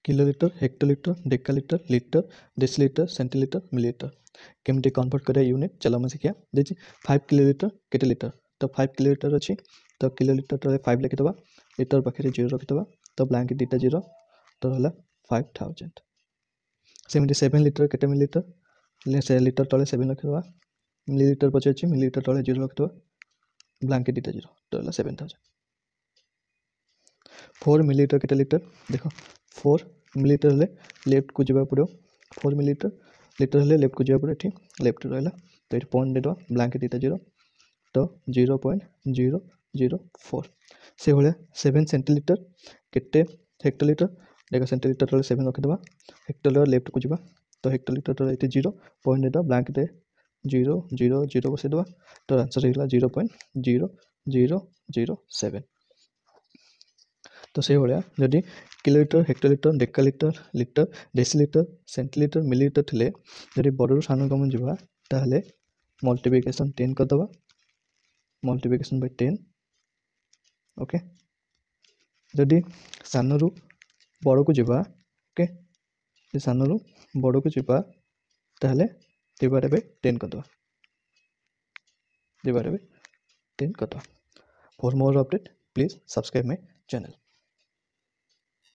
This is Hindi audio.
Kilolitre, hectolitre, decalitre, litre, decilitre, centilitre, millilitre केमती कन्वर्ट करा यूनिट चलो आम शिखा देखिए 5 किलोलीटर केटे लिटर तो 5 किलोलीटर अच्छी तो किलोलीटर तले 5 लिखिदे लिटर पाखे 0 रखिदे तो ब्लैंक दुटा 0 तो है 5000 सेमती 7 लिटर केटे मिलीलीटर लिटर तले 7 रखिदे मिलीलीटर पचे अच्छी मिलीलीटर तले 0 रखिदे ब्लैंक दुटा 0 तो है 7000 4 मिलीलीटर केटे लिटर देखो 4 मिलीलीटर हेल्ले लेफ्ट को जावा पड़ो 4 मिलीलीटर लिटर हेल्ले लेफ्ट को जावा पड़ो ठीक लेफ्ट रहा तो ये पॉइंट देद ब्लैंक दुटा 0 तो 0.004 से भाया 7 सेंटीलीटर केटे हेक्टोलीटर देखो सेंटीलीटर तले 7 रखिदे हेक्टोलीटर लेफ्ट को जावा तो हेक्टोलीटर तले ये 0 पॉइंट देद ब्लैंक दे 0.000 बसईद तो आंसर होगा 0.0007 तो से भाया जदि kilolitre hectolitre decalitre litre decilitre centilitre millilitre थे जदि बड़ू सान कम जावा ताहले मल्टीप्लिकेशन 10 करदे मल्टीप्लिकेशन बाय 10 ओके जदि सानू बड़ को जावा ओके सानू बड़ को जावा ताहले डिवाइड बाय 10 करदे डिवाइड बाय 10 करदे for more update please subscribe my channel.